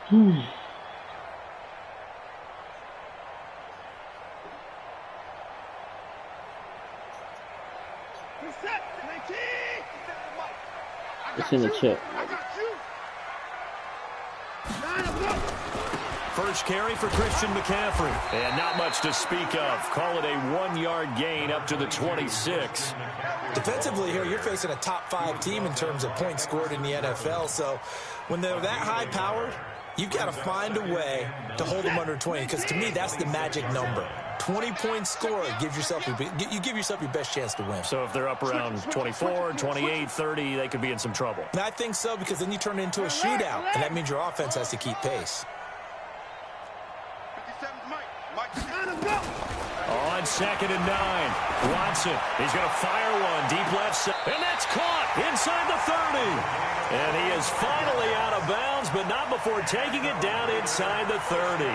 It's in the chip. First carry for Christian McCaffrey. And not much to speak of. Call it a 1-yard gain up to the 26. Defensively here, you're facing a top 5 team in terms of points scored in the NFL. So when they're that high-powered, you've got to find a way to hold them under 20. Because to me, that's the magic number. 20-point score, you give yourself your best chance to win. So if they're up around 24, 28, 30, they could be in some trouble. And I think so, because then you turn it into a shootout, and that means your offense has to keep pace. On 2nd and 9, Watson, he's going to fire one deep left side, and that's caught inside the 30. And he is finally out of bounds, but not before taking it down inside the 30.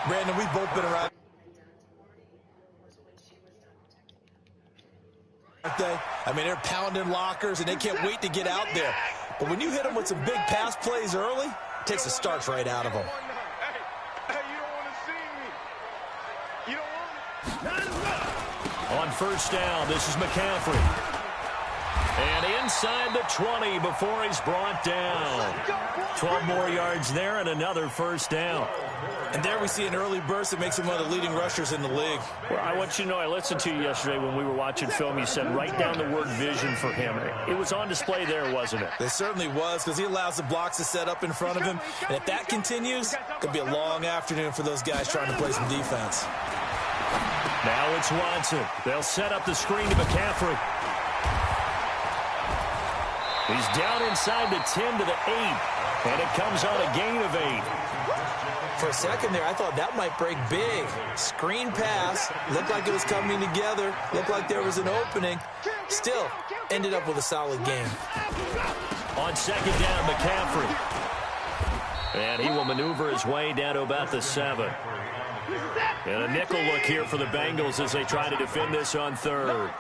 Brandon, we've both been around. I mean, they're pounding lockers, and they can't wait to get out there. But when you hit them with some big pass plays early, it takes the starch right out of them. On first down, this is McCaffrey. And inside the 20 before he's brought down. 12 more yards there and another first down. And there we see an early burst that makes him one of the leading rushers in the league. Well, I want you to know, I listened to you yesterday when we were watching film. You said write down the word vision for him. It was on display there, wasn't it? It certainly was, because he allows the blocks to set up in front of him. And if that continues, it could be a long afternoon for those guys trying to play some defense. Now it's Watson. They'll set up the screen to McCaffrey. He's down inside the 10 to the 8. And it comes on a gain of 8. For a second there, I thought that might break big. Screen pass. Looked like it was coming together. Looked like there was an opening. Still, ended up with a solid game. On 2nd down, McCaffrey. And he will maneuver his way down to about the 7. And a nickel look here for the Bengals as they try to defend this on 3rd.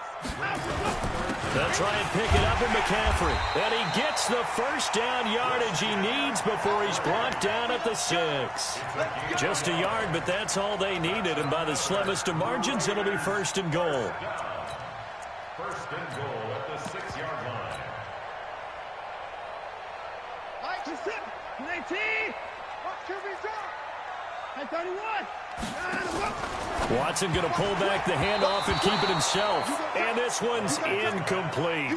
They'll try and pick it up in McCaffrey. And he gets the first down yardage he needs before he's brought down at the 6. Just a yard, but that's all they needed. And by the slimmest of margins, it'll be 1st and goal. 1st and goal at the 6-yard line. 19. Watch 31. Watson going to pull back the handoff and keep it himself. And this one's incomplete.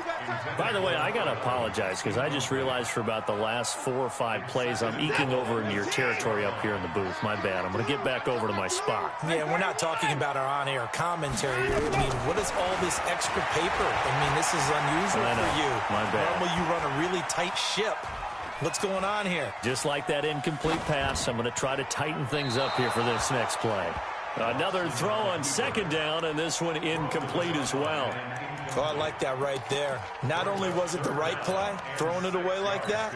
By the way, I got to apologize because I just realized for about the last 4 or 5 plays I'm eking over into your territory up here in the booth. My bad. I'm going to get back over to my spot. Yeah, we're not talking about our on-air commentary. I mean, what is all this extra paper? I mean, this is unusual for you. My bad. Normally you run a really tight ship. What's going on here? Just like that incomplete pass, I'm going to try to tighten things up here for this next play. Another throw on 2nd down, and this one incomplete as well. Oh, I like that right there. Not only was it the right play, throwing it away like that,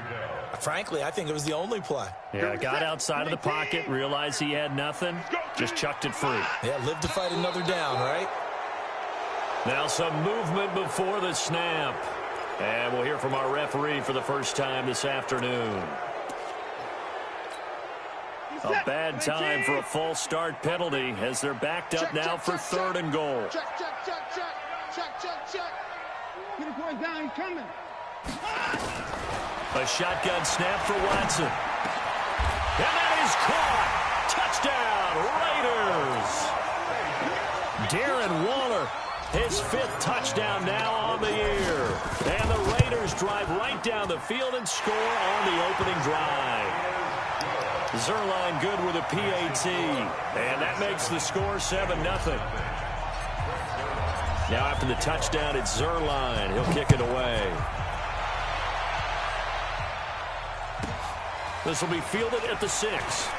frankly, I think it was the only play. Yeah, got outside of the pocket, realized he had nothing, just chucked it free. Yeah, live to fight another down, right? Now some movement before the snap. And we'll hear from our referee for the first time this afternoon. A bad time for a false start penalty as they're backed up now for 3rd and goal. Check. Get a point down, he's coming. A shotgun snap for Watson. And that is caught. Touchdown, Raiders. Darren Waller, his 5th touchdown now on the year. And the Raiders drive right down the field and score on the opening drive. Zerline good with a PAT. And that makes the score 7-0. Now after the touchdown, it's Zerline. He'll kick it away. This will be fielded at the 6.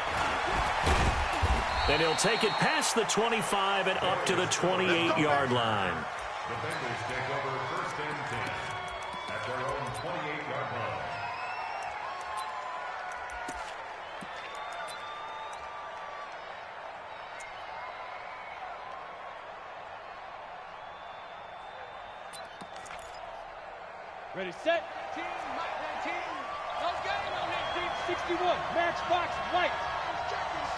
And he'll take it past the 25 and up to the 28-yard line. The Bengals take over 1st and 10 at their own 28-yard line. Ready, set. Team, Madden 20. Let's go. 51, Matchbox White.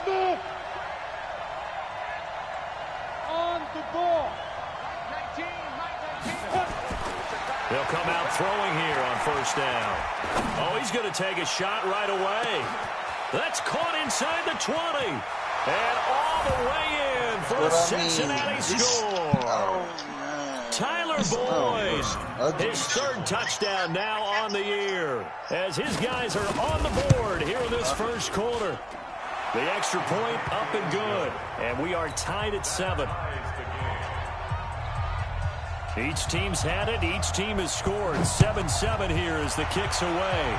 Smith. On the ball. 19. They'll come out throwing here on first down. Oh, he's going to take a shot right away. That's caught inside the 20. And all the way in for a Cincinnati score. Tyler Boyd, his third touchdown now on the year, as his guys are on the board here in this first quarter. The extra point up and good, and we are tied at 7. Each team's had it. Each team has scored. 7-7 here as the kick's away.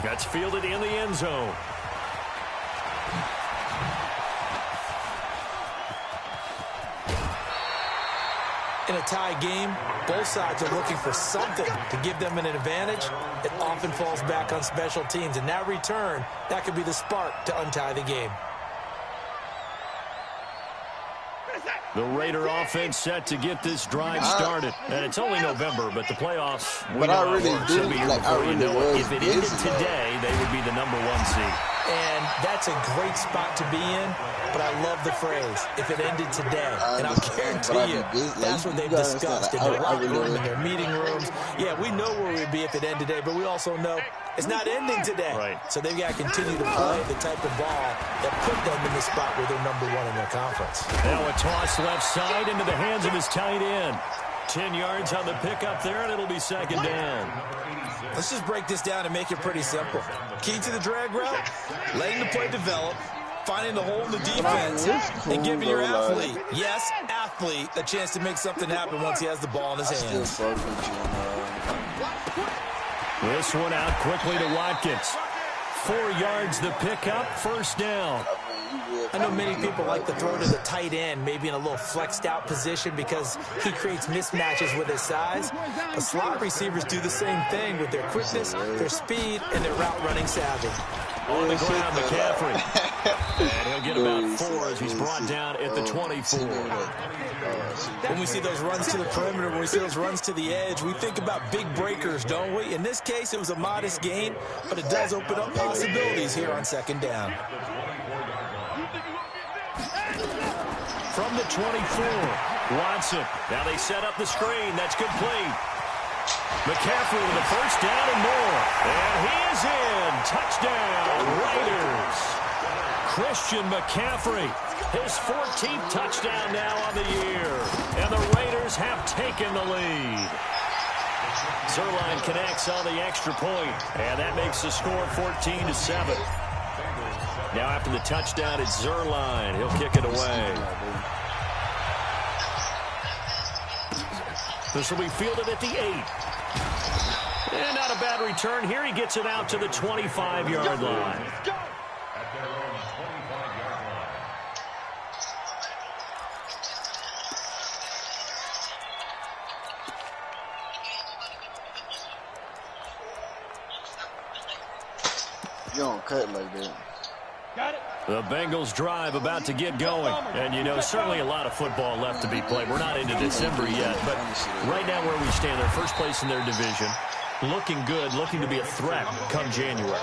That's fielded in the end zone. In a tie game, both sides are looking for something to give them an advantage. It often falls back on special teams, and that return, that could be the spark to untie the game. The Raider offense set to get this drive started. And it's only November, but the playoffs, but I really do, like, I really was. If it ended today, they would be the #1 seed. And that's a great spot to be in, but I love the phrase, if it ended today. And I'll guarantee you, that's what they've discussed in their locker room, in their meeting rooms. Yeah, we know where we'd be if it ended today, but we also know it's not ending today. Right. So they've got to continue to play the type of ball that put them in the spot where they're #1 in their conference. Now a toss left side into the hands of his tight end. 10 yards on the pickup there, and it'll be second down. Let's just break this down and make it pretty simple. Key to the drag route, letting the play develop, finding the hole in the defense, and giving your athlete, yes, athlete, a chance to make something happen once he has the ball in his hands. This one out quickly to Watkins. 4 yards the pickup, first down. I know many people like to throw to the tight end, maybe in a little flexed out position because he creates mismatches with his size. But slot receivers do the same thing with their quickness, their speed, and their route running savvy. On the ground, McCaffrey. And he'll get about 4 as he's brought down at the 24. When we see those runs to the perimeter, when we see those runs to the edge, we think about big breakers, don't we? In this case, it was a modest gain, but it does open up possibilities here on second down. From the 24, Watson. Now they set up the screen. That's complete. McCaffrey with a first down and more. And he is in. Touchdown, Raiders. Christian McCaffrey, his 14th touchdown now on the year. And the Raiders have taken the lead. Zerline connects on the extra point, and that makes the score 14-7. Now after the touchdown, it's Zerline. He'll kick it away. This will be fielded at the 8. And not a bad return here. He gets it out to the 25-yard line. You don't cut like that. Got it. The Bengals drive about to get going. And, you know, certainly a lot of football left to be played. We're not into December yet, but right now where we stand, they're first place in their division. Looking good, looking to be a threat come January.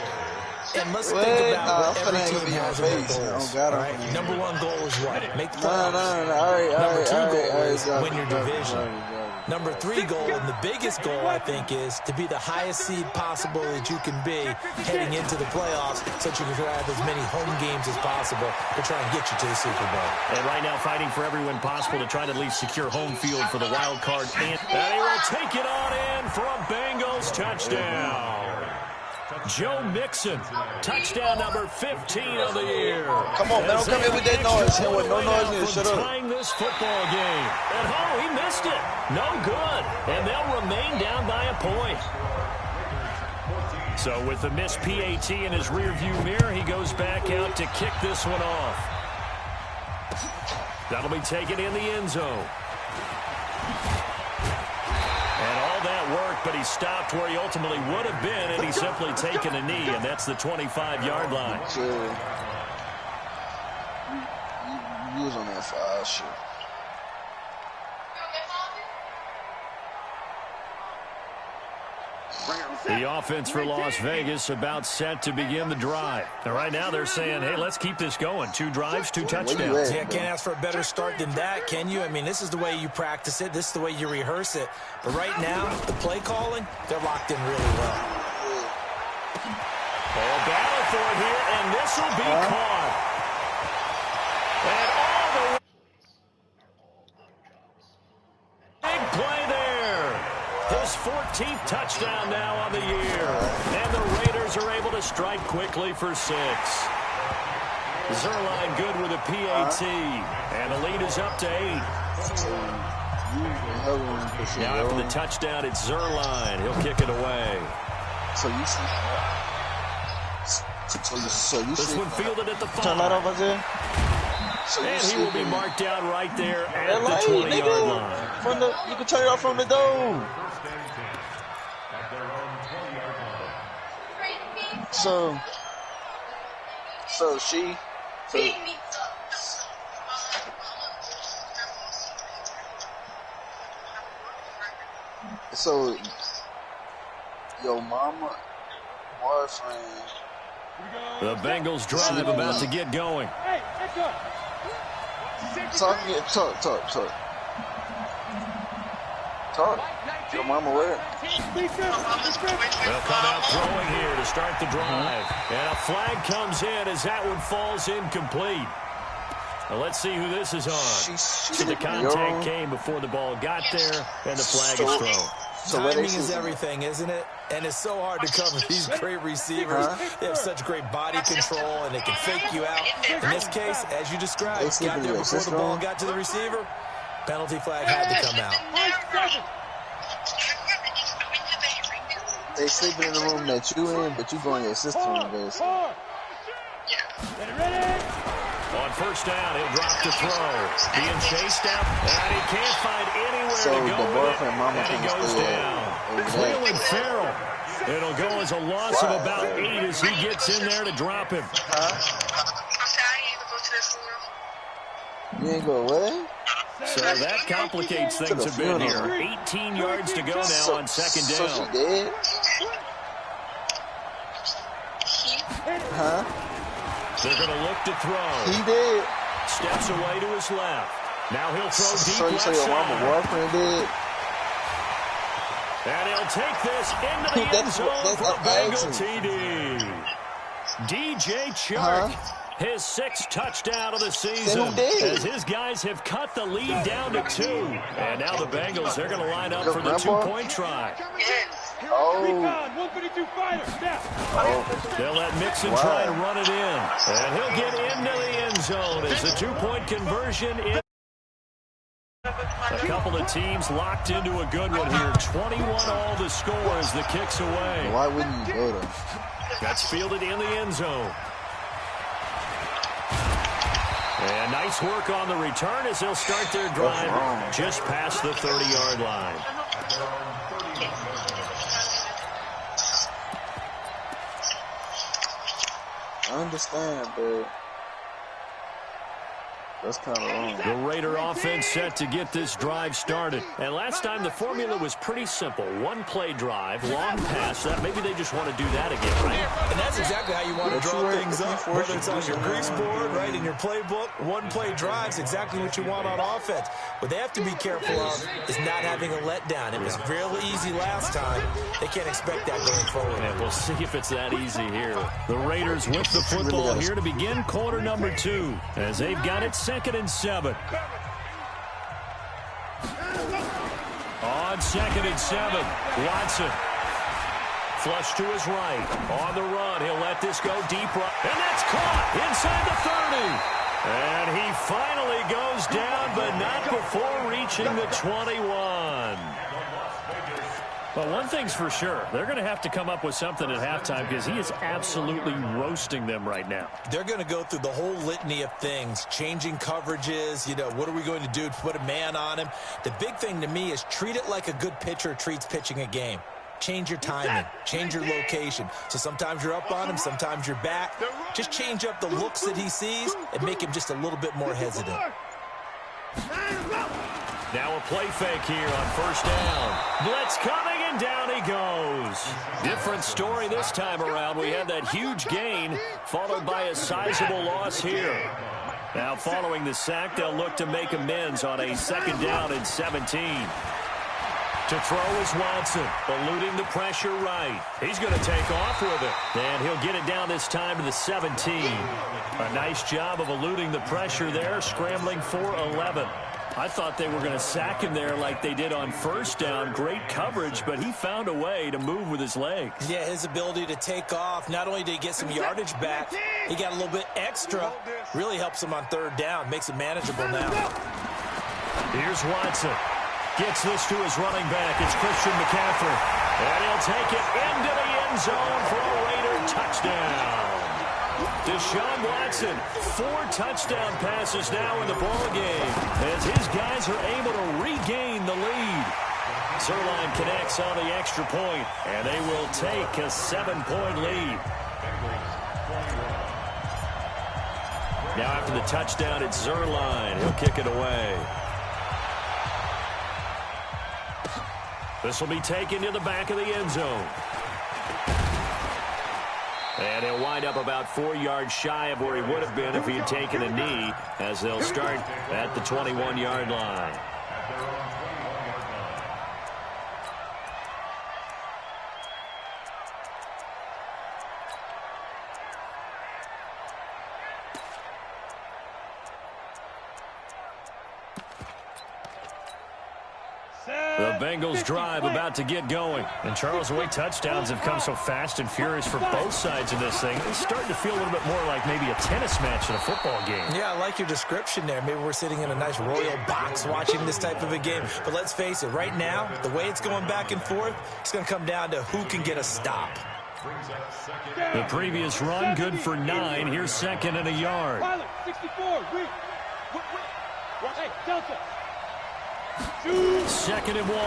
And let's think about what every team has in their goals. All right? #1 goal is what? Make the playoffs. #2 goal is win your division. #3 goal, and the biggest goal, I think, is to be the highest seed possible that you can be heading into the playoffs so that you can have as many home games as possible to try and get you to the Super Bowl. And right now fighting for every win possible to try to at least secure home field for the wild card. And he will take it on in for a Bengals touchdown. Joe Mixon, touchdown number 15 of the year. Come on, man, don't come in with that noise. Hey, what, no noise needed. Shut up. Tying this football game. And oh, he missed it. No good. And they'll remain down by a point. So with the missed PAT in his rearview mirror, he goes back out to kick this one off. That'll be taken in the end zone. And all that work, but he stopped where he ultimately would have been, and he's simply taken a knee, and that's the 25-yard line. You was on that 5 shit. The offense for Las Vegas about set to begin the drive. And right now they're saying, hey, let's keep this going. 2 drives, 2 touchdowns. Yeah, can't ask for a better start than that, can you? I mean, this is the way you practice it. This is the way you rehearse it. But right now, the play calling, they're locked in really well. Ball battle for it here, and this will be caught. And all the way. Big play there. His 14th touchdown now on the year. And the Raiders are able to strike quickly for 6. Zerline good with a PAT. And the lead is up to 8. Now after the touchdown, it's Zerline. He'll kick it away. So you see. So you this see. one fielded at the 5. Turn that over there. So and he will be marked down right there at LA, the 20-yard line. From the, you can turn it off from the door. So your mama, boyfriend. The Bengals drive about to get going. Hey, Echo. Talk. Your mama where? They'll come out throwing here to start the drive. And a flag comes in as that one falls incomplete. Now let's see who this is on. So the contact came before the ball got there, and the flag is thrown. So timing is everything, isn't it? And it's so hard to cover these great receivers. They have such great body control, and they can fake you out. In this case, as you described, got there before the ball got to the receiver. Penalty flag had to come out. They sleeping in the room that you in, but you going your sister room, basically. On first down, he'll drop to throw. Being chased out, and he can't find anywhere to go. The boyfriend, mama, and he goes down. Cleveland Farrell. It'll go as a loss of about 8 as he gets in there to drop him. You ain't go away? So that complicates things a bit here. 18 yards to go now on second down. So she dead? Huh? They're going to look to throw. He did. Steps away to his left. Now he'll throw deep left So your mama boyfriend did? And he'll take this into the end zone for a Bengal TD. DJ Chark. His 6th touchdown of the season as his guys have cut the lead down to 2. And now the Bengals, they're going to line up for the 2-point try. They'll let Mixon try to run it in. And he'll get into the end zone as the 2-point conversion is. A couple of teams locked into a good one here. 21 all the score as the kick's away. Why wouldn't you go there? That's fielded in the end zone. And nice work on the return as they'll start their drive just past the 30-yard line. I understand, but that's kind of wrong. The Raider offense set to get this drive started. And last time the formula was pretty simple. 1-play drive, long pass. Maybe they just want to do that again, right? And that's exactly how you want to draw things up. Whether it's on your grease board, right, in your playbook, 1-play drives, exactly what you want on offense. What they have to be careful of is not having a letdown. It was real easy last time. They can't expect that going forward. And we'll see if it's that easy here. The Raiders with the football here to begin quarter number 2 as they've got it 2nd and 7. On 2nd and 7, Watson. Flush to his right. On the run, he'll let this go deep right. And that's caught inside the 30. And he finally goes down, but not before reaching the 21. Well, one thing's for sure. They're going to have to come up with something at halftime because he is absolutely roasting them right now. They're going to go through the whole litany of things, changing coverages, what are we going to do to put a man on him? The big thing to me is treat it like a good pitcher treats pitching a game. Change your timing, change your location. So sometimes you're up on him, sometimes you're back. Just change up the looks that he sees and make him just a little bit more hesitant. Now a play fake here on first down. Blitz coming, and down he goes. goes. Different story this time around. We had that huge gain followed by a sizable loss here. Now following the sack, they'll look to make amends on a 2nd down and 17. To throw is Watson, eluding the pressure right. He's going to take off with it. And he'll get it down this time to the 17. A nice job of eluding the pressure there, scrambling for 11. I thought they were going to sack him there like they did on 1st down. Great coverage, but he found a way to move with his legs. Yeah, his ability to take off, not only did he get some yardage back, he got a little bit extra. Really helps him on 3rd down, makes it manageable now. Here's Watson. Gets this to his running back. It's Christian McCaffrey. And he'll take it into the end zone for a Raider touchdown. Deshaun Watson, 4 touchdown passes now in the ballgame as his guys are able to regain the lead. Zerline connects on the extra point, and they will take a 7-point lead. Now after the touchdown, it's Zerline. He'll kick it away. This will be taken to the back of the end zone. And he'll wind up about 4 yards shy of where he would have been if he had taken a knee, as they'll start at the 21-yard line. The Bengals drive about to get going. And Charles, the way touchdowns have come so fast and furious for both sides of this thing, it's starting to feel a little bit more like maybe a tennis match in a football game. Yeah, I like your description there. Maybe we're sitting in a nice royal box watching this type of a game. But let's face it, right now, the way it's going back and forth, it's going to come down to who can get a stop. The previous run, good for 9. Here's 2nd and a yard. 64. Hey, Delta. 2nd and 1.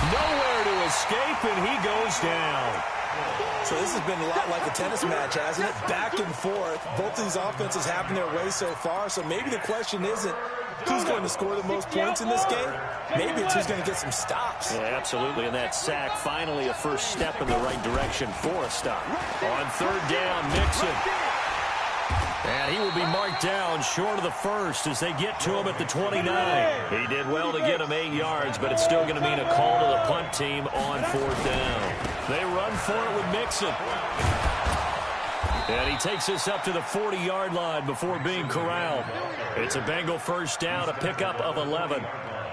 Nowhere to escape, and he goes down. So this has been a lot like a tennis match, hasn't it? Back and forth. Both of these offenses having their way so far. So maybe the question isn't who's going to score the most points in this game. Maybe it's who's going to get some stops. Yeah, absolutely. And that sack, finally a first step in the right direction for a stop. On 3rd down, Mixon. And he will be marked down short of the first as they get to him at the 29. He did well to get him 8 yards, but it's still going to mean a call to the punt team on 4th down. They run for it with Mixon. And he takes us up to the 40-yard line before being corralled. It's a Bengal first down, a pickup of 11.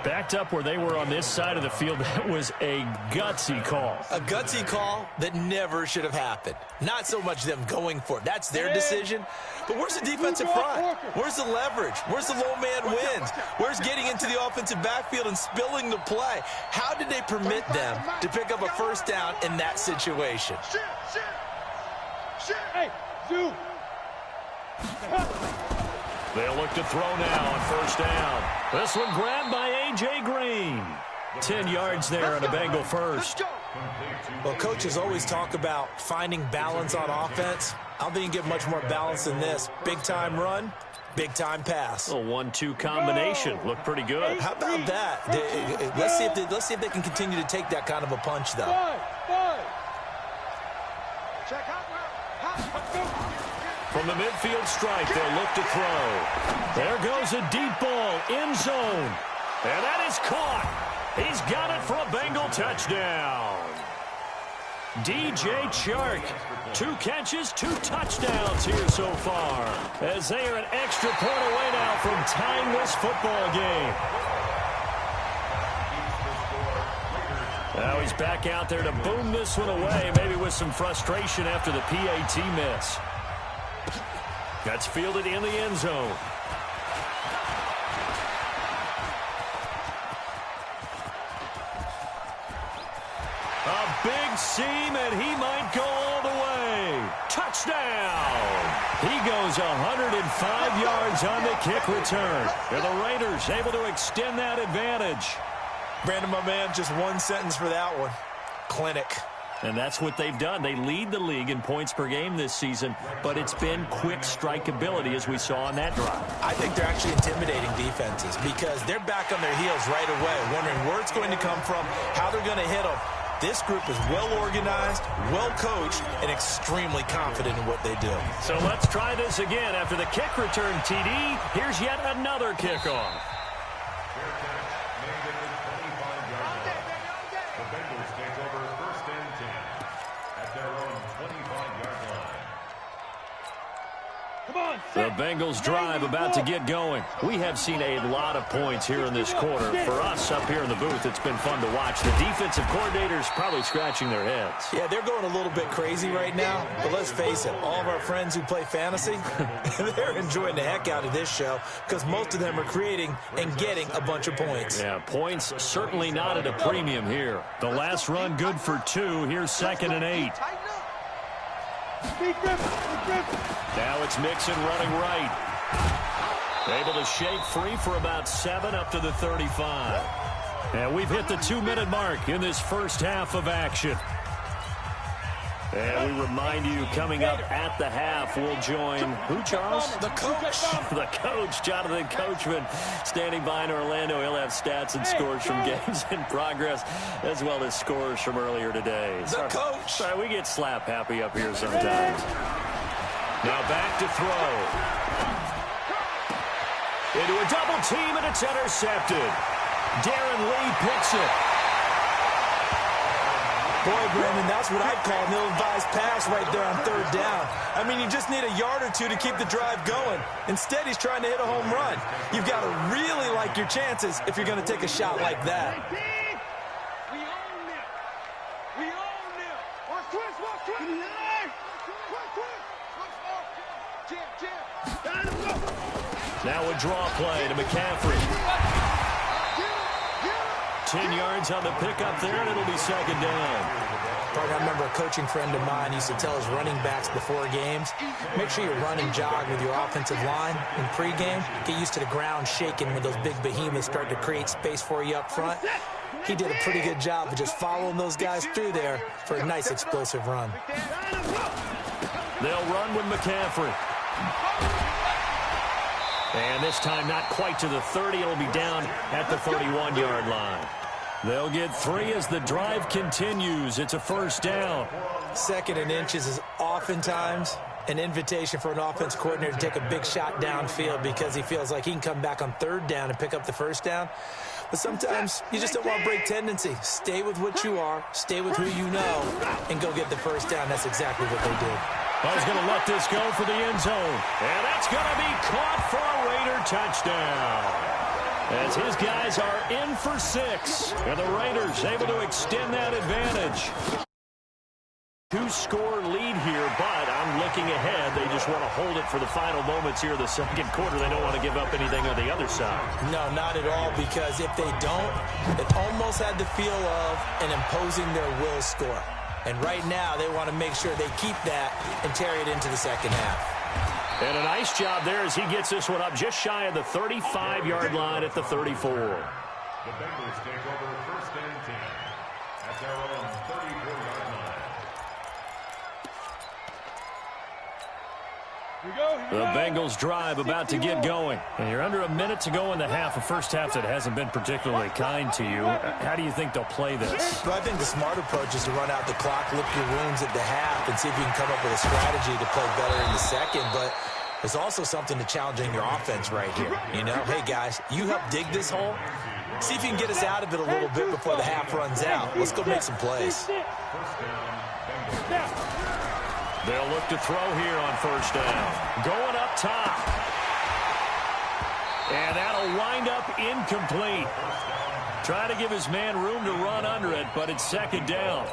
Backed up where they were on this side of the field, that was a gutsy call. A gutsy call that never should have happened. Not so much them going for it. That's their decision. But where's the defensive front? Where's the leverage? Where's the low man wins? Where's getting into the offensive backfield and spilling the play? How did they permit them to pick up a first down in that situation? Hey, Zoo. They'll look to throw now on 1st down. This one grabbed by A.J. Green. 10 yards there on a Bengal first. Well, coaches always talk about finding balance on offense. I don't think you get much more balance than this. Big-time run, big-time pass. A 1-2 combination. Looked pretty good. How about that? Let's see if they can continue to take that kind of a punch, though. Check out. From the midfield stripe, they'll look to throw. There goes a deep ball, end zone. And that is caught. He's got it for a Bengal touchdown. DJ Chark, 2 catches, 2 touchdowns here so far, as they are an extra point away now from tying this football game. Now he's back out there to boom this one away, maybe with some frustration after the PAT miss. That's fielded in the end zone. A big seam, and he might go all the way. Touchdown! He goes 105 yards on the kick return. And the Raiders able to extend that advantage. Brandon, my man, just one sentence for that one. Clinic. And that's what they've done. They lead the league in points per game this season, but it's been quick strike ability as we saw on that drive. I think they're actually intimidating defenses because they're back on their heels right away, wondering where it's going to come from, how they're going to hit them. This group is well organized, well coached, and extremely confident in what they do. So let's try this again. After the kick return TD, here's yet another kickoff. The Bengals take over first and 10 at their own 25-yard line. The Bengals drive about to get going. We have seen a lot of points here in this quarter. For us up here in the booth, it's been fun to watch. The defensive coordinators probably scratching their heads. Yeah, they're going a little bit crazy right now. But let's face it, all of our friends who play fantasy, they're enjoying the heck out of this show because most of them are creating and getting a bunch of points. Yeah, points certainly not at a premium here. The last run good for 2. Here's 2nd and 8. Now it's Mixon running right. Able to shake free for about 7 up to the 35. And we've hit the 2-minute mark in this first half of action. And we remind you, coming up at the half, we'll join who, Charles? The coach. The coach, Jonathan Coachman, standing by in Orlando. He'll have stats and scores from games in progress, as well as scores from earlier today. The coach. Sorry, we get slap happy up here sometimes. Now back to throw. Into a double team, and it's intercepted. Darren Lee picks it. Boy, Brandon, that's what I'd call an ill-advised pass right there on 3rd down. I mean, you just need a yard or 2 to keep the drive going. Instead, he's trying to hit a home run. You've got to really like your chances if you're going to take a shot like that. We own them. We own them. Watch twist, watch twist. Now a draw play to McCaffrey. 10 yards on the pickup there, and it'll be 2nd down. I remember a coaching friend of mine used to tell his running backs before games, make sure you run and jog with your offensive line in pregame. Get used to the ground shaking when those big behemoths start to create space for you up front. He did a pretty good job of just following those guys through there for a nice explosive run. They'll run with McCaffrey. And this time not quite to the 30. It'll be down at the 31-yard line. They'll get 3 as the drive continues. It's a 1st down. 2nd and inches is oftentimes an invitation for an offense coordinator to take a big shot downfield because he feels like he can come back on 3rd down and pick up the 1st down. But sometimes you just don't want to break tendency. Stay with what you are, stay with who you know, and go get the 1st down. That's exactly what they did. He's going to let this go for the end zone. And that's going to be caught for a Raider touchdown. As his guys are in for 6. And the Raiders able to extend that advantage. 2-score lead here, but I'm looking ahead. They just want to hold it for the final moments here of the 2nd quarter. They don't want to give up anything on the other side. No, not at all, because if they don't, it almost had the feel of an imposing their will score. And right now, they want to make sure they keep that and carry it into the 2nd half. And a nice job there as he gets this one up just shy of the 35-yard line at the 34. The Bengals take over first and 10 at their own 34-yard line. The Bengals drive about to get going. And you're under a minute to go in the half, a first half that hasn't been particularly kind to you. How do you think they'll play this? Well, I think the smart approach is to run out the clock, lick your wounds at the half, and see if you can come up with a strategy to play better in the 2nd. But there's also something to challenging your offense right here. You know, hey, guys, you help dig this hole. See if you can get us out of it a little bit before the half runs out. Let's go make some plays. They'll look to throw here on 1st down. Going up top. And that'll wind up incomplete. Trying to give his man room to run under it, but it's 2nd down.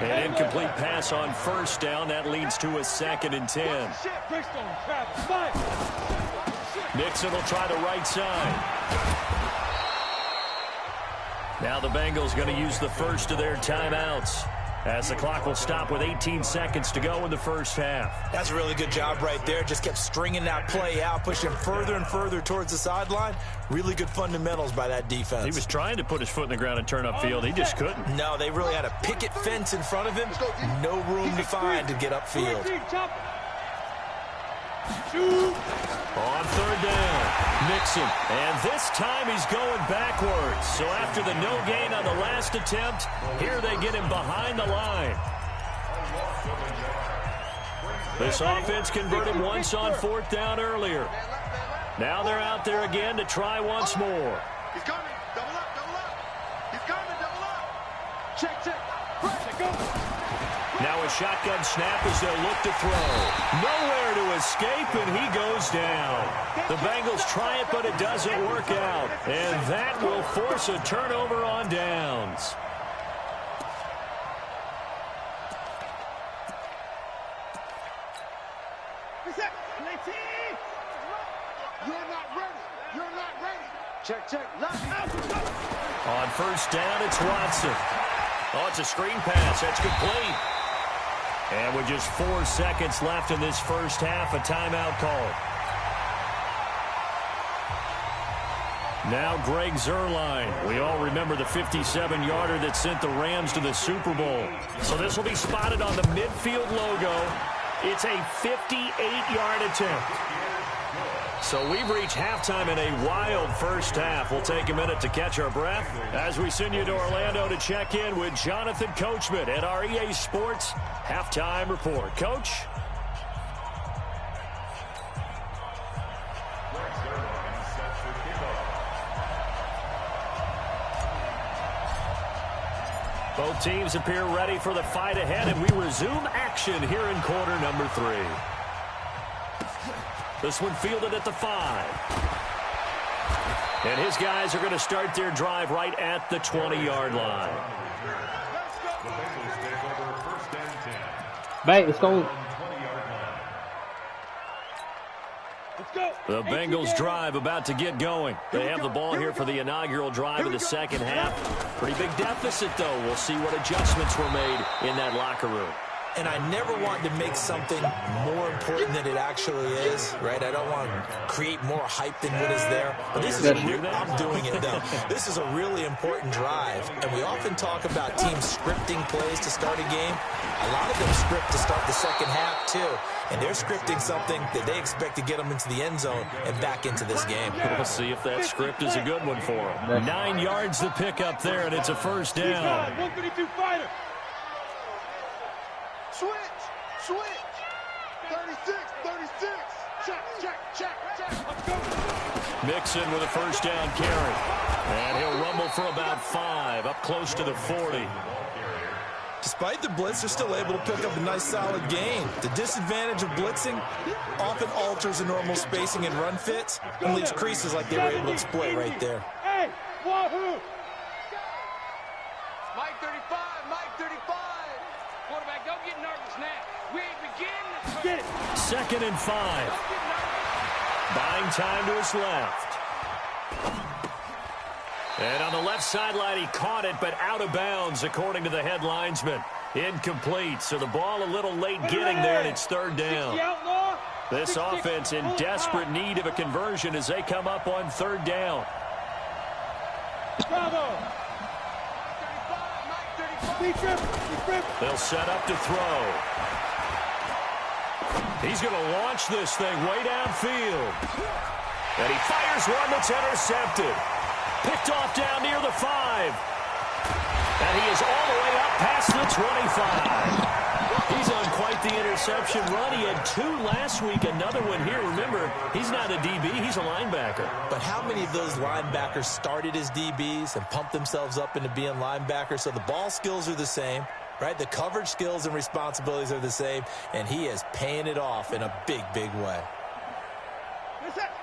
An incomplete pass on 1st down. That leads to a 2nd and 10. Nixon will try the right side. Now the Bengals going to use the first of their timeouts, as the clock will stop with 18 seconds to go in the first half. That's a really good job right there. Just kept stringing that play out, pushing further and further towards the sideline. Really good fundamentals by that defense. He was trying to put his foot in the ground and turn upfield. He just couldn't. No, they really had a picket fence in front of him. No room to find to get upfield. On 3rd down. Mixon, and this time he's going backwards. So after the no gain on the last attempt, here they get him behind the line. This offense converted once on 4th down earlier. Now they're out there again to try once more. He's coming. Double up, double up. He's coming, double up. Check, check. Pressure, go. Now a shotgun snap as they'll look to throw. Nowhere to escape, and he goes down. The Bengals try it, but it doesn't work out. And that will force a turnover on downs. You're not ready. You're not ready. Check, check. Left. On 1st down, it's Watson. Oh, it's a screen pass. That's complete. And with just 4 seconds left in this first half, a timeout call. Now Greg Zuerlein. We all remember the 57-yarder that sent the Rams to the Super Bowl. So this will be spotted on the midfield logo. It's a 58-yard attempt. So we've reached halftime in a wild first half. We'll take a minute to catch our breath as we send you to Orlando to check in with Jonathan Coachman at our EA Sports Halftime Report. Coach? Both teams appear ready for the fight ahead, and we resume action here in quarter number 3. This one fielded at the 5. And his guys are going to start their drive right at the 20-yard line. Back, let's go. The Bengals drive about to get going. They have the ball here for the inaugural drive of the second half. Pretty big deficit, though. We'll see what adjustments were made in that locker room. And I never want to make something more important than it actually is, right? I don't want to create more hype than what is there. But this is I'm doing it, though. This is a really important drive. And we often talk about teams scripting plays to start a game. A lot of them script to start the second half, too. And they're scripting something that they expect to get them into the end zone and back into this game. We'll see if that script is a good one for them. 9 yards to pick up there, and it's a first down. 152 fighter. Switch, switch. 36, 36. Check, check, check, check. Let's go. Mixon with a first down carry. And he'll rumble for about 5, up close to the 40. Despite the blitz, they're still able to pick up a nice solid gain. The disadvantage of blitzing often alters the normal spacing and run fits and leaves creases like they were able to exploit right there. Hey, wahoo! Mike 35, Mike 35. Quarterback, don't get nervous now. We ain't beginning. Get it. 2nd and 5. Buying time to his left. And on the left sideline, he caught it, but out of bounds, according to the head linesman. Incomplete, so the ball a little late getting there, and it's 3rd down. This offense in desperate need of a conversion as they come up on 3rd down. They'll set up to throw. He's going to launch this thing way downfield. And he fires one that's intercepted. Picked off down near the 5. And he is all the way up past the 25. He's on quite the interception run. He had 2 last week, another one here. Remember, he's not a DB, he's a linebacker. But how many of those linebackers started as DBs and pumped themselves up into being linebackers? So the ball skills are the same, right? The coverage skills and responsibilities are the same, and he is paying it off in a big, big way.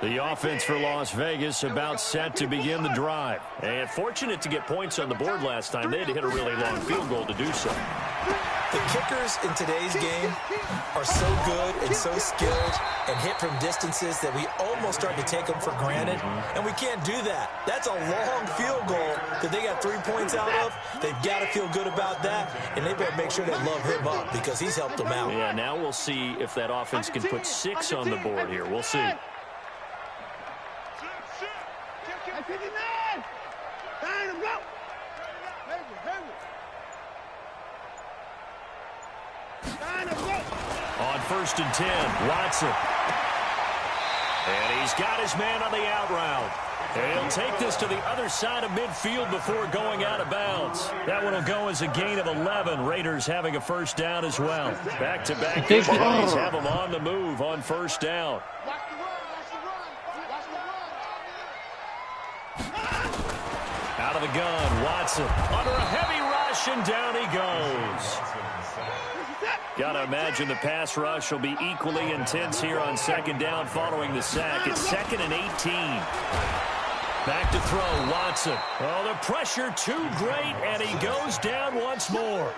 The offense for Las Vegas about set to begin the drive. And fortunate to get points on the board last time. They had to hit a really long field goal to do so. The kickers in today's game are so good and so skilled and hit from distances that we almost start to take them for granted. And we can't do that. That's a long field goal that they got 3 points out of. They've got to feel good about that. And they better make sure they love him up because he's helped them out. Yeah, now we'll see if that offense can put 6 on the board here. We'll see. On 1st and 10, Watson. And He's got his man on the out route. And he'll take this to the other side of midfield before going out of bounds. That one will go as a gain of 11. Raiders having a first down as well. Back-to-back plays have them on the move on first down. Out of the gun, Watson under a heavy rush, and down he goes. Got to imagine the pass rush will be equally intense here on second down following the sack. It's 2nd and 18. Back to throw, Watson. Oh, the pressure too great, and he goes down once more.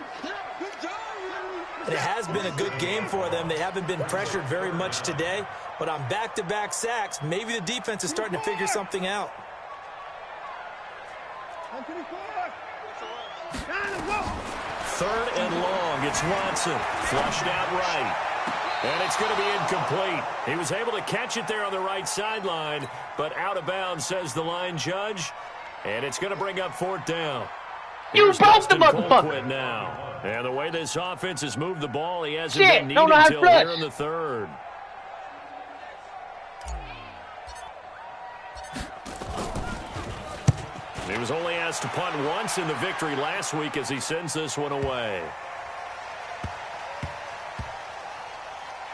It has been a good game for them. They haven't been pressured very much today, but on back-to-back sacks, maybe the defense is starting to figure something out. Third and long. It's Watson. Flushed out right. And it's going to be incomplete. He was able to catch it there on the right sideline, but out of bounds, says the line judge. And it's going to bring up 4th down. You broke the motherfucker now. And the way this offense has moved the ball, he hasn't been needed until here in the third. He was only asked to punt once in the victory last week as he sends this one away.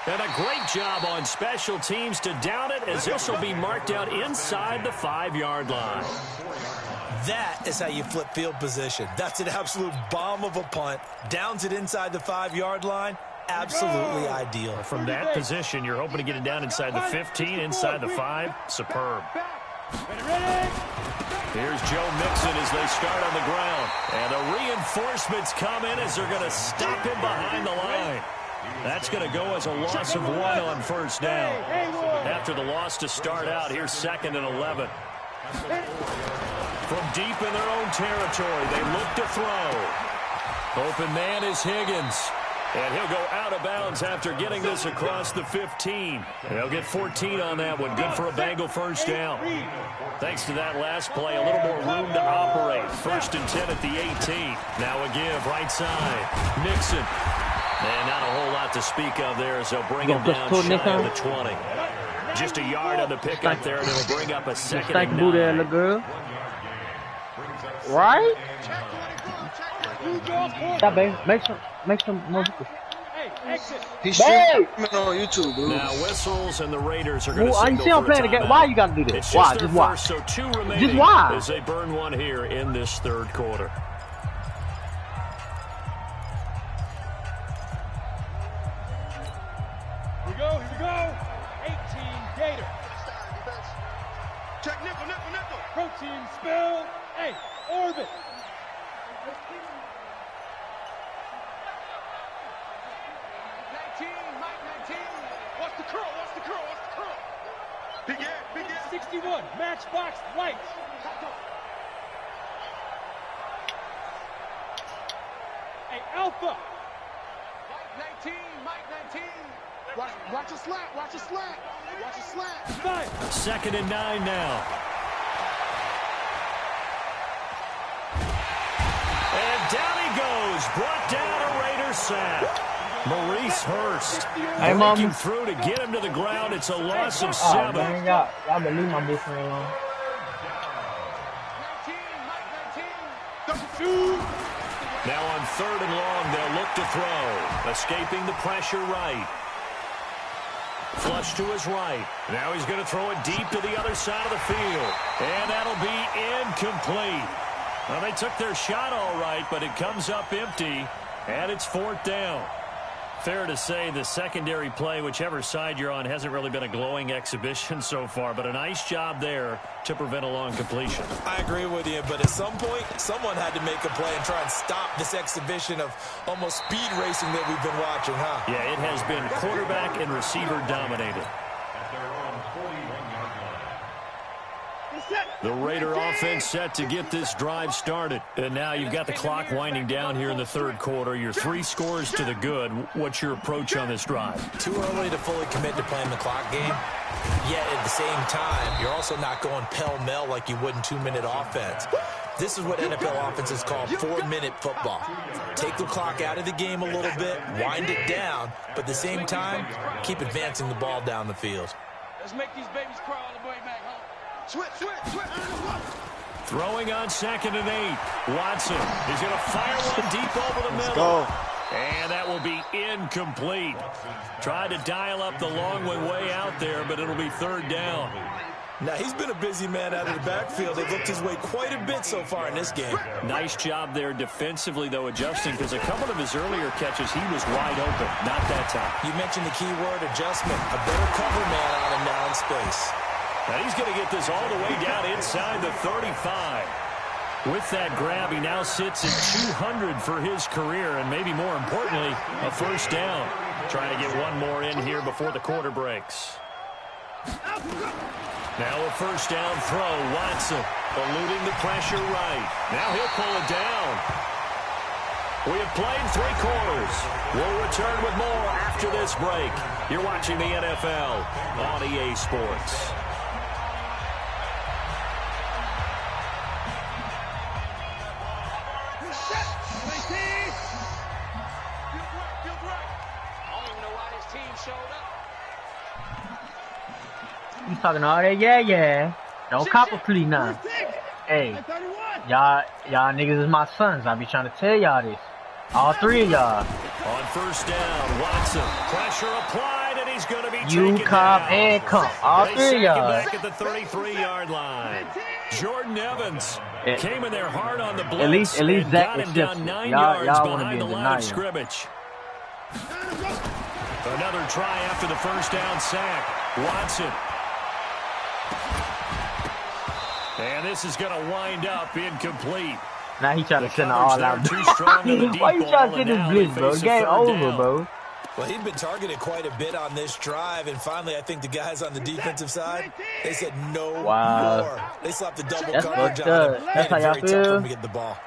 And a great job on special teams to down it, as this will be marked out inside the 5-yard line. That is how you flip field position. That's an absolute bomb of a punt. Downs it inside the 5-yard line. Absolutely ideal. From that position, you're hoping to get it down inside the 15, inside the 5. Superb. Here's Joe Mixon as they start on the ground. And the reinforcements come in as they're going to stop him behind the line. That's going to go as a loss of 1 on first down. After the loss to start out, here's 2nd and 11. From deep in their own territory, they look to throw. Open man is Higgins. And he'll go out of bounds after getting this across the 15. And they'll get 14 on that one. Good for a Bengal first down. Thanks to that last play, a little more room to operate. 1st and 10 at the 18. Now a give, right side. Mixon. And not a whole lot to speak of there as they'll bring him down shy of the 20. Just a yard on the pickup there, and it'll bring up a 2nd and 9. Right? Stop, baby. Make some more. He's streaming on YouTube, bro. Now whistles and the Raiders are going to signal for a timeout. Why you got to do this? Why? Just why? So 2 remaining. Just why? As they burn one here in this 3rd quarter. Here we go. 18 Gator. Check nickel. Protein spill. Hey, orbit. 19, Mike 19. What's the curl? Big air. 61, matchbox lights. Hey, Alpha. Mike 19. Watch a slat. 2nd and 9 now. And down he goes. Brought down a Raider sack. Maurice Hurst breaking through to get him to the ground. It's a loss of 7. Man, y'all been leaving my boyfriend alone. Now on 3rd and long, they'll look to throw. Escaping the pressure right. Flush to his right. Now he's going to throw it deep to the other side of the field. And that'll be incomplete. Well, they took their shot all right, but it comes up empty. And it's 4th down. Fair to say the secondary play, whichever side you're on, hasn't really been a glowing exhibition so far, but a nice job there to prevent a long completion. I agree with you, but at some point, someone had to make a play and try and stop this exhibition of almost speed racing that we've been watching, huh? Yeah, it has been quarterback and receiver dominated. The Raider offense set to get this drive started. And now you've got the clock winding down here in the 3rd quarter. Your 3 scores to the good. What's your approach on this drive? Too early to fully commit to playing the clock game. Yet at the same time, you're also not going pell-mell like you would in 2-minute offense. This is what NFL offenses call 4-minute football. Take the clock out of the game a little bit, wind it down, but at the same time, keep advancing the ball down the field. Let's make these babies cry all the way back home. Switch. Throwing on 2nd and 8. Watson is going to fire one deep over the middle. Go. And that will be incomplete. Tried to dial up the long way out there, but it'll be 3rd down. Now, he's been a busy man out of the backfield. They've looked his way quite a bit so far in this game. Nice job there defensively, though, adjusting, because a couple of his earlier catches, he was wide open. Not that time. You mentioned the key word, adjustment. A better cover man on him now in space. And he's going to get this all the way down inside the 35. With that grab, he now sits at 200 for his career, and maybe more importantly, a 1st down. Trying to get one more in here before the quarter breaks. Now a 1st down throw. Watson eluding the pressure right. Now he'll pull it down. We have played 3 quarters. We'll return with more after this break. You're watching the NFL on EA Sports. You talking all that? Yeah. Don't cop a plea now. Hey, y'all niggas is my sons. I be trying to tell y'all this. All 3 of y'all. On 1st down, Watson. Pressure applied, and he's going to be You taken cop down. and come. All 3 of y'all. Back at the 33-yard line. Jordan Evans came in there hard on the blitz. At least and Zach got him is down just 9 y'all yards want to behind be the in line of denial. scrimmage. Another try after the 1st down sack. Watson. And this is going to wind up incomplete. Now he trying to send an all-out. Too strong in the deep Why you trying to ball, send and this now blitz, they bro? face a Game 3rd over, down. bro. Well, he'd been targeted quite a bit on this drive, and finally I think the guys on the defensive side, they said no more. They slapped the double coverage on him. That's how y'all very tough for him feel? to get the ball.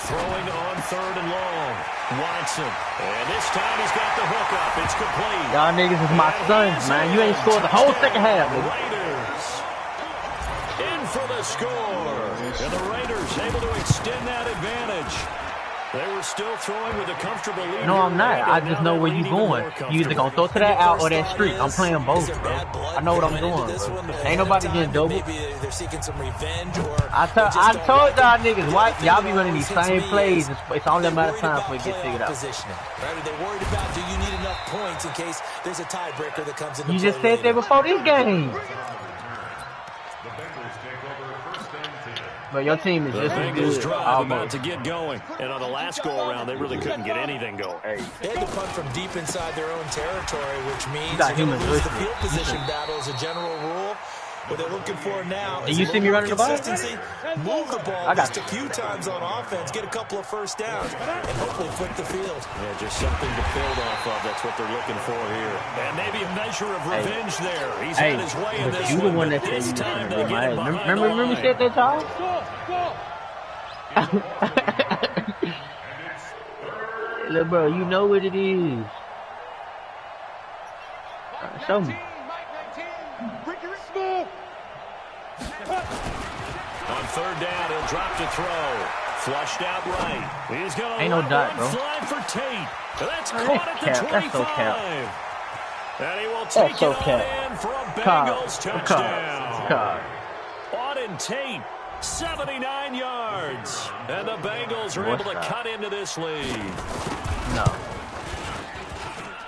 Throwing on 3rd and long. Watson. And this time he's got the hook up. It's complete. Y'all niggas is my sons, man. You ain't scored the whole 2nd half, nigga. Raiders in for the score. And the Raiders able to extend that advantage. They were still throwing with a comfortable lead. No, I'm not. I just know where you going. You either gonna throw to that out or that street. I'm playing both, bro. I know what I'm doing, bro. Ain't nobody getting double. Maybe they're seeking some revenge, or I told y'all niggas, why y'all be running these same plays. It's only a matter of time before it gets figured out. Positioning, right? Are they worried about, do you need enough points in case there's a tiebreaker that comes into play? You just said that before this game. But your team is just as Bengals good. drive about to get going. And on the last go-around, they really couldn't get anything going. They had to punt from deep inside their own territory, which means got you're going to human lose the vision. field position battle as a general rule. What they're looking for now is You see me running the ball? consistency, move the ball I got just a few times on offense, get a couple of 1st downs, and hopefully flip the field. Yeah, just something to build off of. That's what they're looking for here. And maybe a measure of revenge there. He's had his way in but this you the one but that said this you time was they get him behind the remember you said that, Charles? Look, bro, you know what it is. Show me. On 3rd down, he'll drop to throw. Flushed out right. He's going to Ain't no dot, bro. fly for Tate. That's Oh, caught at the that's 25. so cap. And he will take so it on cap. in for a Bengals touchdown. God. Auden Tate, 79 yards. And the Bengals are able to cut into this lead. No.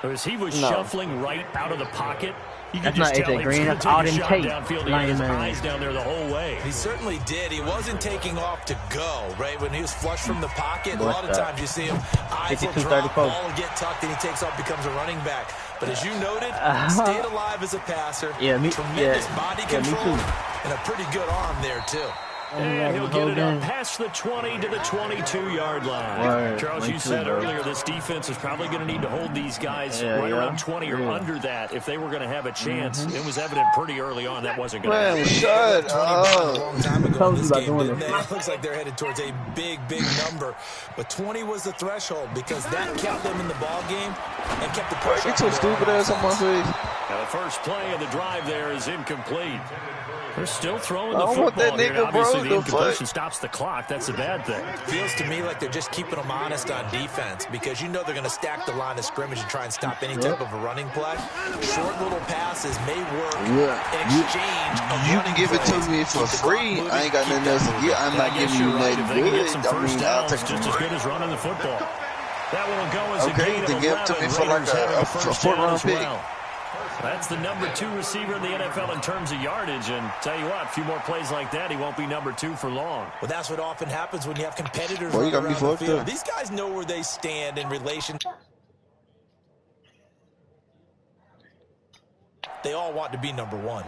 As he was shuffling right out of the pocket, you could That's just not tell AJ he Green, was that's going to take a Auden shot Tate. downfield. He had his Lineman. eyes down there the whole way. He certainly did. He wasn't taking off to go, right? When he was flush from the pocket, a lot of times you see him eyes will drop, ball will get tucked, and he takes off, becomes a running back. But as you noted, stayed alive as a passer. Tremendous body control, and a pretty good arm there, too. And he'll get it up past the 20 to the 22-yard line. Charles, you said earlier this defense is probably going to need to hold these guys right around 20 or under that if they were going to have a chance. It was evident pretty early on that wasn't going to happen. Shut up. A long time ago in this game, didn't they? It looks like they're headed towards a big number. But 20 was the threshold because that kept them in the ball game and kept the pressure. Get your stupid ass on my face. Now the first play of the drive there is incomplete. They're still throwing the I don't want football that here. nigga, Obviously, bro. the incompletion stops the clock. That's a bad thing. Feels to me like they're just keeping them honest on defense because you know they're going to stack the line of scrimmage and try and stop any type of a running play. Short little passes may work in exchange of you can give it to me for free. I ain't got nothing else to get. I'm not giving you Right. nothing If they can get good. some I first mean, I'll downs, take just it. as good as running the football. That one will go as a gain of Then give it to 11. me for like Raiders having a first fourth down round as pick. well. That's the number 2 receiver in the NFL in terms of yardage. And tell you what, a few more plays like that, he won't be number 2 for long. Well, that's what often happens when you have competitors Well, you got running me around the fucked field. up. These guys know where they stand in relation. They all want to be number 1.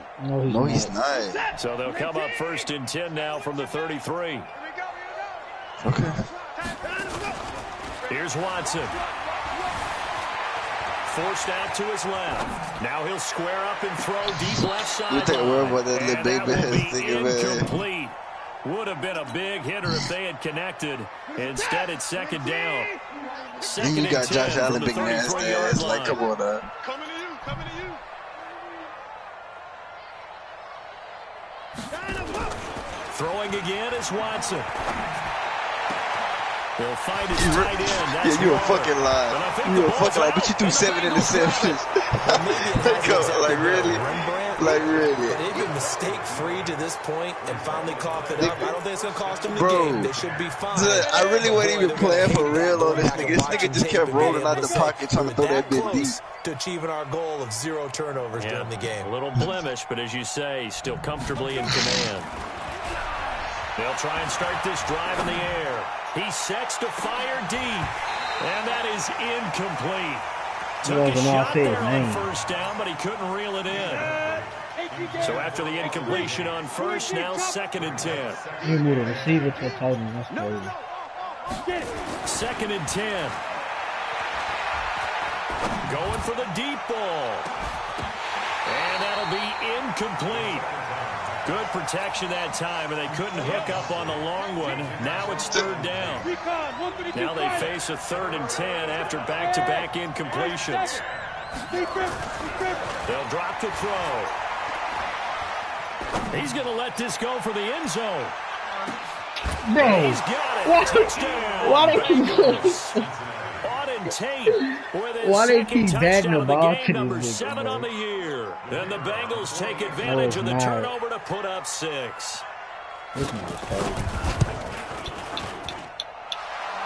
No, he's not. So they'll come up 1st and 10 now from the 33. Okay. Here's Watson. Forced out to his left. Now he'll square up and throw deep left side. You think we're about that little And baby that will ass be thinking, man. incomplete. Would have been a big hitter if they had connected. Instead, it's 2nd down. Second You and got 10 Josh from Allen, the big nasty 33-yard ass. line. Like, come on, Coming to you, coming to you. Throwing again is Watson. He'll find his tight end. That's Yeah, you a Waller. fucking And I lie. think You the a ball's fucking lie, out, but you threw and the 7 Bengals interceptions. Well, maybe it hasn't Go, exactly like, been a really? Rembrandt, Like, but really? they've been mistake-free to this point and finally coughed it up. I don't think it's going to cost them the Bro, game. They should be fine. I really wasn't Boy, even they're playing gonna for hate real that on this going back nigga. and This watching nigga just tape kept and being rolling able out to the say, pocket trying to "We're throw that bit deep. close to achieving our goal of 0 turnovers during the game." A little blemish, but as you say, still comfortably in command. They'll try and start this drive in the air. He sets to fire deep, and that is incomplete. Took a shot there on 1st down, but he couldn't reel it in. So after the incompletion on 1st, now 2nd and 10. You move the receiver to a tight end. That's crazy. 2nd and 10. Going for the deep ball. And that'll be incomplete. Good protection that time, and they couldn't hook up on the long one. Now it's 3rd down. Now they face a 3rd and 10 after back-to-back incompletions. They'll drop the throw. He's going to let this go for the end zone. Bro, He's got it. Touchdown. why they keep Auden Tate with his Why they second keep touchdown batting the of the ball game, to number this nigga, 7 bro? on the year. And the Bengals take advantage of the mad. turnover to put up 6. This nigga's crazy.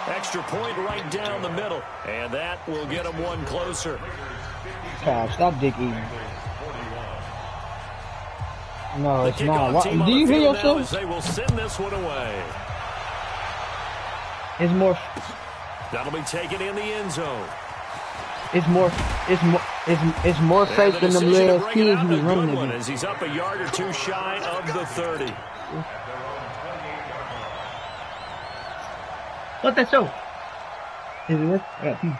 Extra point right down the middle. And that will get them one closer. Stop dick eating. No, The it's not. kickoff What, team on do the you hear field now yourself? as they will send this one away. It's more. That'll be taken in the end zone. It's more And safe the than them decision to little bring it kids out, who a was good running one, again. as he's up a yard or two shy of the 30. What that show? Is it work? I got pee.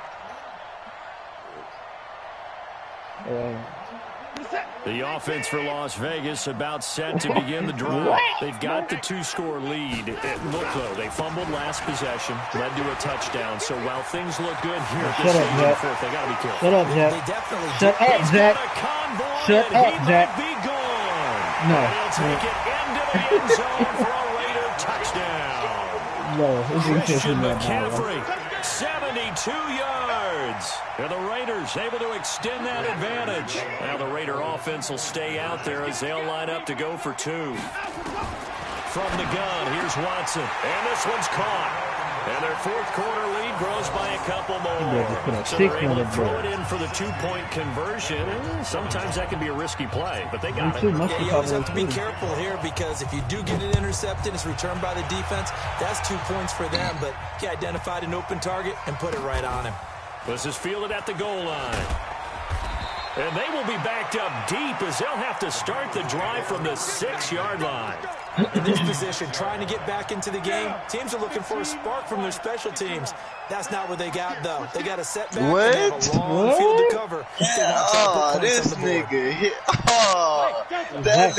The offense for Las Vegas about set to begin the drive. They've got the 2-score lead. Look, though, they fumbled last possession, led to a touchdown. So while things look good here at this Shut up, stage of the Jack. fourth, they got to be careful. Shut up, They Jack. definitely Shut did. up, He's Jack. got a convoy, Shut and up, he Jack. might be gone. No. And he'll take it into the end zone for a Raider touchdown. No, it's Christian me about McCaffrey, 72 yards. And the Raiders able to extend that advantage. Now the Raider offense will stay out there as they'll line up to go for 2. From the gun, here's Watson. And this one's caught. And their 4th quarter lead grows by a couple more. So they're able to throw it in for the 2-point conversion. Sometimes that can be a risky play, but they got it. Yeah, you always have to be careful here because if you do get it intercepted, it's returned by the defense. That's 2 points for them, but he identified an open target and put it right on him. This is fielded at the goal line. And they will be backed up deep as they'll have to start the drive from the 6-yard line. In this position, trying to get back into the game, teams are looking for a spark from their special teams. That's not what they got, though. They got a setback. What? And they have a long field to cover. Oh, this nigga hit. Oh, that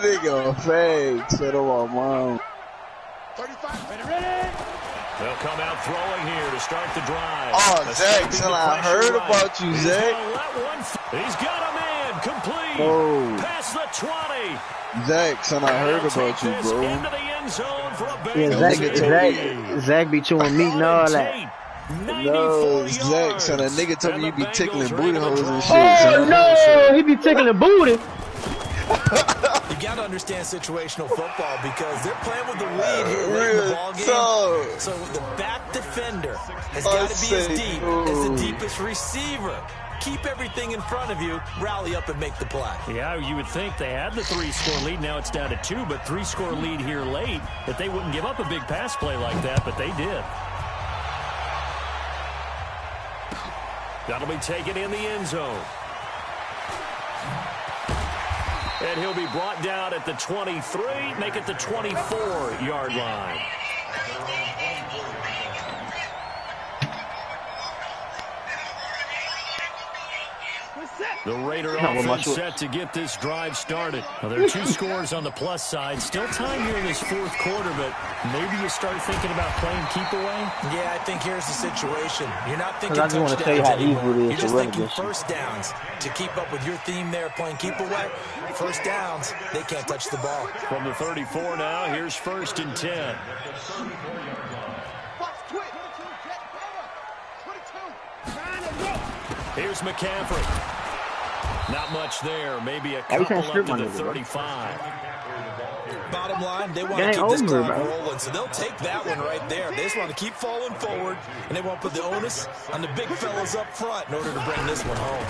nigga fake. Set him on mom. 35, ready? They'll come out throwing here to start the drive. Oh, Zach, son, I heard about you, Zach. He's gonna let one He's got a man complete. Oh. Past the 20. Zach, son, I heard about you, bro. Into the end zone for a Yeah, Zach be chewing meat and all that. No, Zach, son, a nigga told me you be tickling booty holes and shit. Oh, no, he be tickling booty. You got to understand situational football because they're playing with the lead here late in the ball game. So the back defender has got to be as deep as the deepest receiver. Keep everything in front of you, rally up and make the play. Yeah, you would think they had the 3-score lead. Now it's down to 2, but 3-score lead here late, that they wouldn't give up a big pass play like that, but they did. That'll be taken in the end zone. And he'll be brought down at the 23, make it the 24-yard line. The Raider offense set to get this drive started. Well, there are 2 scores on the plus side. Still time here in this 4th quarter, but maybe you start thinking about playing keep away? Yeah, I think here's the situation. You're not thinking I just want to tell you how easy it is. You're just thinking first downs. To keep up with your theme there, playing keep away, first downs, they can't touch the ball. From the 34 now, here's 1st and 10. Here's McCaffrey. Not much there. Maybe a couple up to the 35. Bottom line, they want to keep this clock rolling, so they'll take that one right there. They just want to keep falling forward, and they won't put the onus on the big fellas up front in order to bring this one home.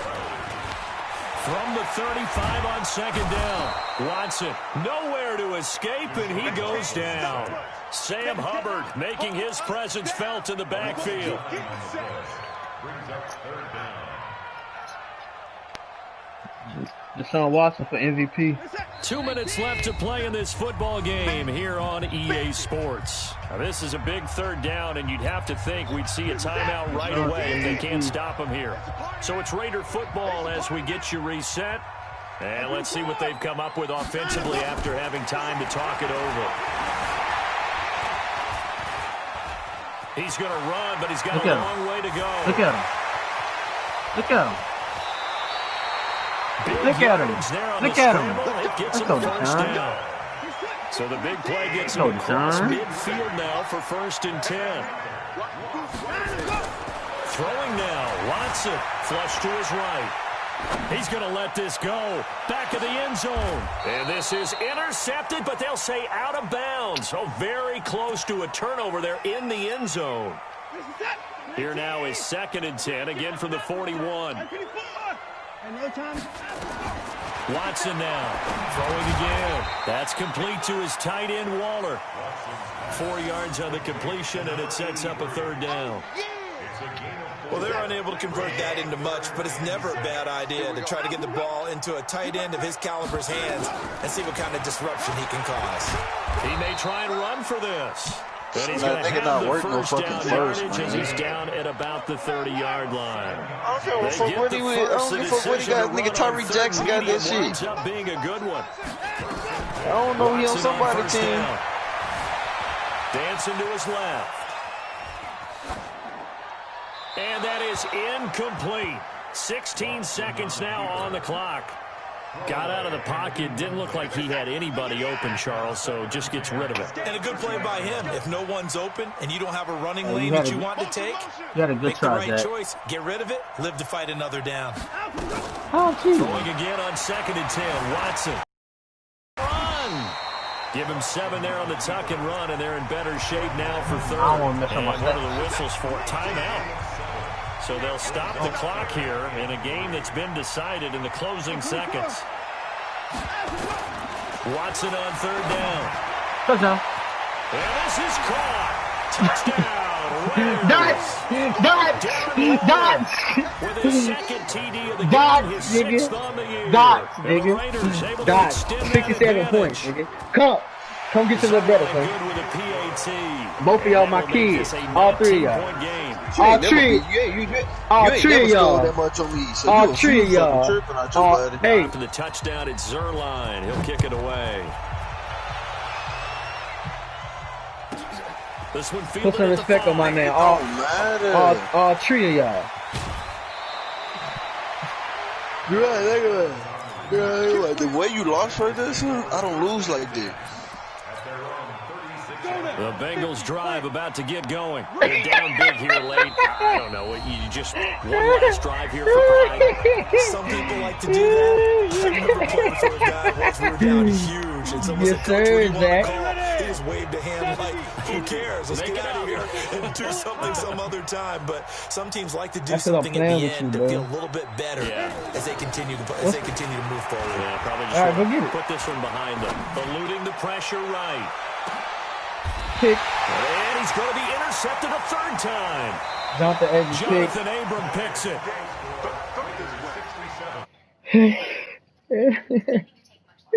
From the 35 on 2nd down. Watson, nowhere to escape, and he goes down. Sam Hubbard making his presence felt in the backfield. Deshaun Watson for MVP. 2 minutes left to play in this football game here on EA Sports. Now, this is a big 3rd down, and you'd have to think we'd see a timeout right away if they can't stop them here. So it's Raider football as we get you reset. And let's see what they've come up with offensively after having time to talk it over. He's going to run, but he's got a long way to go. Look at him. Look at him. Look at him. Look at him. Let's go, Deshaun. So the big play gets him across midfield now for 1st and 10. Throwing now. Watson. Flush to his right. He's going to let this go. Back of the end zone. And this is intercepted, but they'll say out of bounds. So very close to a turnover there in the end zone. Here now is 2nd and 10, again from the 41. Watson now, throwing again. That's complete to his tight end, Waller. 4 yards on the completion, and it sets up a 3rd down. Well, they're unable to convert that into much, but it's never a bad idea to try to get the ball into a tight end of his caliber's hands and see what kind of disruption he can cause. He may try and run for this. But he's going to have the first down yardage as he's down at about the 30-yard line. I don't give a fuck what he got. Nigga, Tyreek Jackson got that shit. Ends up being a good one. I don't know, he on somebody's team. Dancing to his left. And that is incomplete. 16 seconds now on the clock. Got out of the pocket. Didn't look like he had anybody open, Charles, so just gets rid of it. And a good play by him. If no one's open and you don't have a running lane that you want to take, you had a good make the right Jack. choice. Get rid of it. Live to fight another down. Throwing again on 2nd and 10. Watson. Run! Give him 7 there on the tuck and run, and they're in better shape now for 3rd. I won't miss and one of the whistles for timeout. So they'll stop the clock here in a game that's been decided in the closing seconds. Watson on 3rd down. Touchdown. And this is caught. Touchdown. Dots. With his 2nd TD of the game, his 6th on the year. Dots, nigga. Dots. 57 points, nigga. Come get your little brother, son. Both of y'all my kids. All 3 of y'all. All 3. All 3 of y'all. All 3 of y'all. Hey. After the touchdown, it's Zerline. He'll kick it away. This one put some respect on my name. All 3 of y'all. You're right, the way you lost right there, son, I don't lose like that. The Bengals drive about to get going. They're down big here late. I don't know. You just one last drive here for pride. Some people like to do that. I remember playing for a guy once we were down huge, and someone said, "Coach, what do you want to call?" He just waved a hand like, "Who cares? Let's get out of here and do something some other time." But some teams like to do something at the end to feel a little bit better as they continue to move forward. Yeah, probably just put this one behind them. Eluding the pressure right. Pick. And he's going to be intercepted a third time. Jonathan Abram picks it.